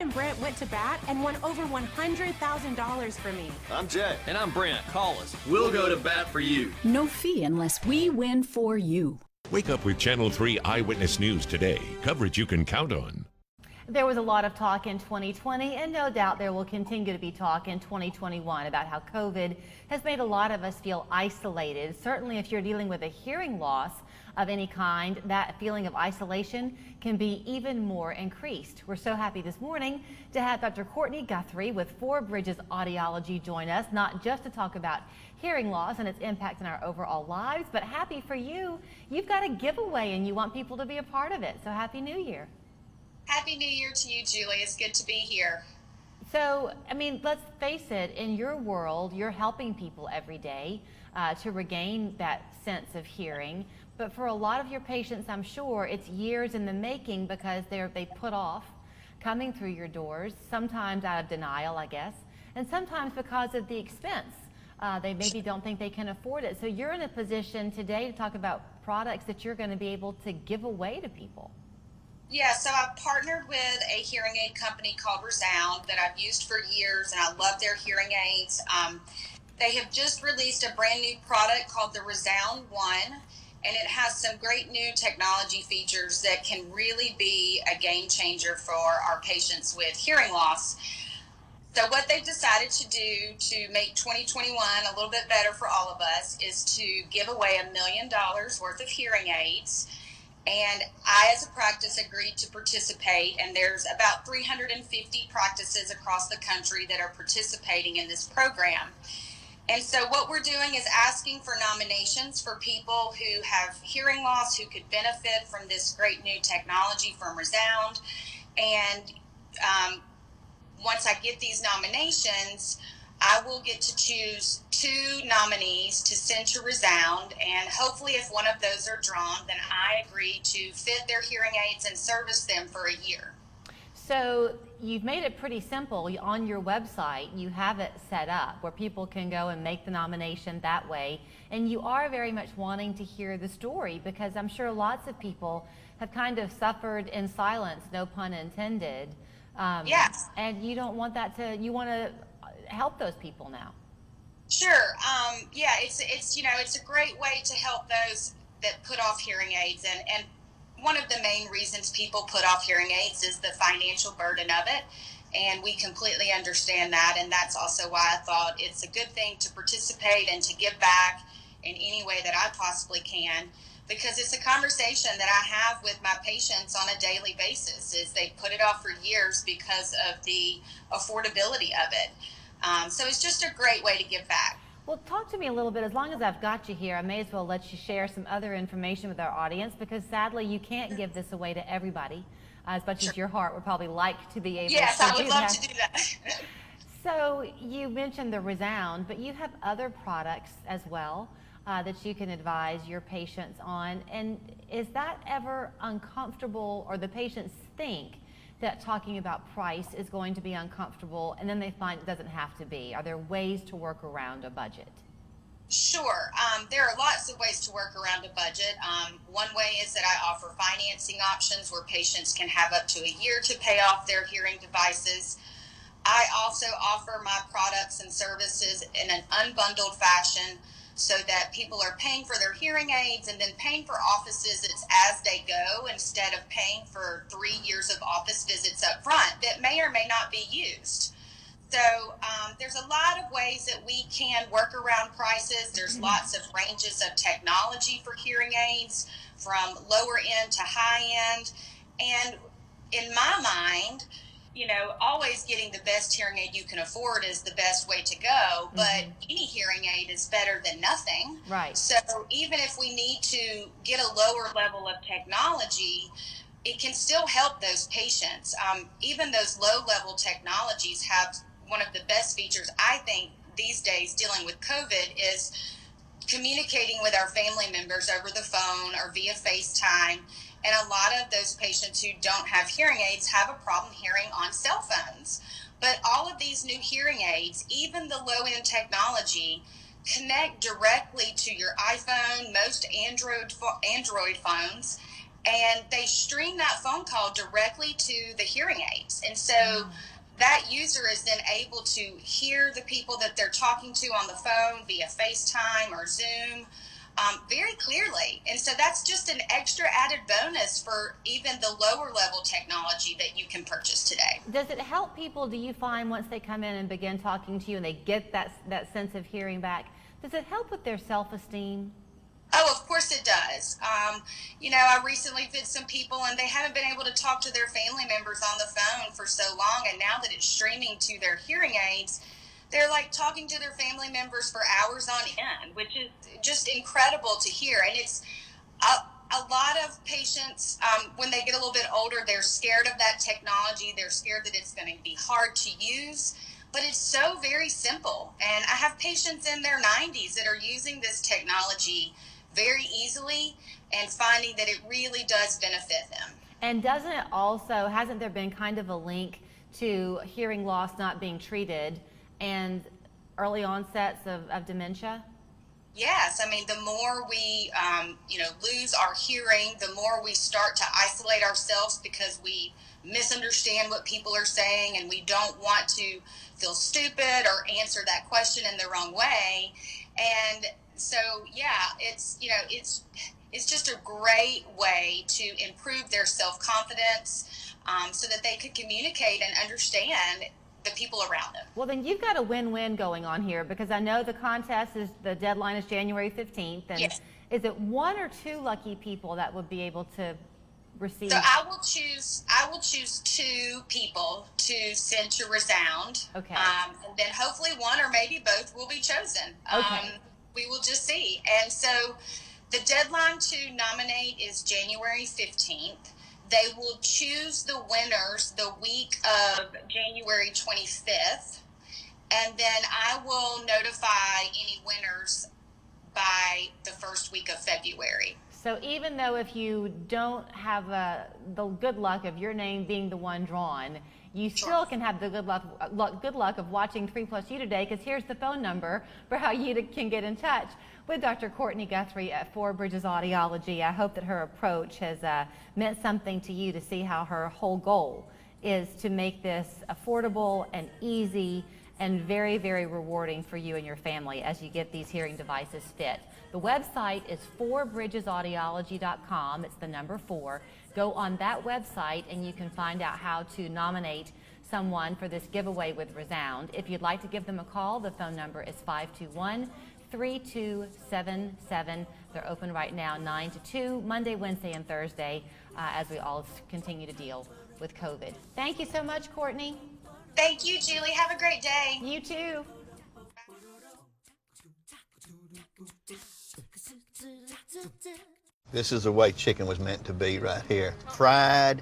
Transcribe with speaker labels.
Speaker 1: And Brent went to bat and won over $100,000 for me.
Speaker 2: I'm Jay.
Speaker 3: And I'm Brent. Call us.
Speaker 2: We'll go to bat for you.
Speaker 4: No fee unless we win for you.
Speaker 5: Wake up with Channel 3 Eyewitness News today. Coverage you can count on.
Speaker 6: There was a lot of talk in 2020, and no doubt there will continue to be talk in 2021 about how COVID has made a lot of us feel isolated. Certainly if you're dealing with a hearing loss of any kind, that feeling of isolation can be even more increased. We're so happy this morning to have Dr. Courtney Guthrie with Bridges Audiology join us, not just to talk about hearing loss and its impact on our overall lives, but happy for you. You've got a giveaway and you want people to be a part of it. So Happy New Year.
Speaker 7: Happy New Year to you, Julie. It's good to be here.
Speaker 6: So, I mean, let's face it, in your world, you're helping people every day to regain that sense of hearing. But for a lot of your patients, I'm sure it's years in the making because they put off coming through your doors, sometimes out of denial, I guess, and sometimes because of the expense. They maybe don't think they can afford it. So you're in a position today to talk about products that you're going to be able to give away to people.
Speaker 7: Yeah, so I've partnered with a hearing aid company called Resound that I've used for years, and I love their hearing aids. They have just released a brand new product called the Resound One, and it has some great new technology features that can really be a game changer for our patients with hearing loss. So what they've decided to do to make 2021 a little bit better for all of us is to give away $1 million worth of hearing aids. And I, as a practice, agreed to participate, and there's about 350 practices across the country that are participating in this program. And so what we're doing is asking for nominations for people who have hearing loss, who could benefit from this great new technology from Resound. And once I get these nominations, I will get to choose 2 nominees to send to Resound, and hopefully if one of those are drawn, then I agree to fit their hearing aids and service them for a year.
Speaker 6: So you've made it pretty simple. On your website, you have it set up where people can go and make the nomination that way. And you are very much wanting to hear the story, because I'm sure lots of people have kind of suffered in silence, no pun intended.
Speaker 7: Yes.
Speaker 6: And you don't want that to, you want to help those people now.
Speaker 7: Sure. Yeah, it's it's a great way to help those that put off hearing aids, and one of the main reasons people put off hearing aids is the financial burden of it, and we completely understand that, and that's also why I thought it's a good thing to participate and to give back in any way that I possibly can, because it's a conversation that I have with my patients on a daily basis. Is they put it off for years because of the affordability of it. So it's just a great way to give back.
Speaker 6: Well, talk to me a little bit. As long as I've got you here, I may as well let you share some other information with our audience, because sadly you can't give this away to everybody as much as your heart would probably like to be able to do that.
Speaker 7: Yes, I would love to do that.
Speaker 6: So you mentioned the Resound, but you have other products as well that you can advise your patients on. And is that ever uncomfortable, or the patients think that talking about price is going to be uncomfortable, and then they find it doesn't have to be? Are there ways to work around a budget?
Speaker 7: Sure. There are lots of ways to work around a budget. One way is that I offer financing options where patients can have up to a year to pay off their hearing devices. I also offer my products and services in an unbundled fashion, so that people are paying for their hearing aids and then paying for office visits as they go, instead of paying for 3 years of office visits up front that may or may not be used. So there's a lot of ways that we can work around prices. There's lots of ranges of technology for hearing aids, from lower end to high end. And in my mind, always getting the best hearing aid you can afford is the best way to go, but any hearing aid is better than nothing.
Speaker 6: Right.
Speaker 7: So even if we need to get a lower level of technology, it can still help those patients. Even those low-level technologies have one of the best features, I think, these days dealing with COVID is communicating with our family members over the phone or via FaceTime. And a lot of those patients who don't have hearing aids have a problem hearing on cell phones. But all of these new hearing aids, even the low-end technology, connect directly to your iPhone, most Android phones, and they stream that phone call directly to the hearing aids. And so that user is then able to hear the people that they're talking to on the phone via FaceTime or Zoom very clearly. And so that's just an extra added bonus for even the lower level technology that you can purchase today.
Speaker 6: Does it help people, do you find, once they come in and begin talking to you and they get that sense of hearing back, does it help with their self-esteem?
Speaker 7: Oh, of course it does. I recently did some people and they haven't been able to talk to their family members on the phone for so long. And now that it's streaming to their hearing aids, they're like talking to their family members for hours on end, which is just incredible to hear. And it's a lot of patients, when they get a little bit older, they're scared of that technology. They're scared that it's going to be hard to use. But it's so very simple. And I have patients in their 90s that are using this technology very easily and finding that it really does benefit them.
Speaker 6: And doesn't it also, hasn't there been kind of a link to hearing loss not being treated and early onsets of dementia?
Speaker 7: Yes, I mean, the more we, lose our hearing, the more we start to isolate ourselves because we misunderstand what people are saying and we don't want to feel stupid or answer that question in the wrong way. And so, yeah, it's just a great way to improve their self-confidence so that they could communicate and understand the people around them.
Speaker 6: Well, then you've got a win-win going on here, because I know the deadline is January 15th. And
Speaker 7: yes.
Speaker 6: Is it one or two lucky people that would be able to receive? So
Speaker 7: I will choose two people to send to Resound.
Speaker 6: Okay.
Speaker 7: And then hopefully one or maybe both will be chosen.
Speaker 6: Okay.
Speaker 7: We will just see. And so the deadline to nominate is January 15th. They will choose the winners the week of January 25th. And then I will notify any winners by the first week of February.
Speaker 6: So even though if you don't have the good luck of your name being the one drawn, you still can have the good luck of watching 3+U today, because here's the phone number for how you can get in touch with Dr. Courtney Guthrie at Bridges Audiology. I hope that her approach has meant something to you, to see how her whole goal is to make this affordable and easy and very, very rewarding for you and your family as you get these hearing devices fit. The website is 4bridgesaudiology.com. It's the number 4. Go on that website and you can find out how to nominate someone for this giveaway with Resound. If you'd like to give them a call, the phone number is 521-3277. They're open right now 9 to 2, Monday, Wednesday, and Thursday, as we all continue to deal with COVID. Thank you so much, Courtney.
Speaker 7: Thank you, Julie. Have a great day.
Speaker 6: You too.
Speaker 2: This is the way chicken was meant to be right here. Fried,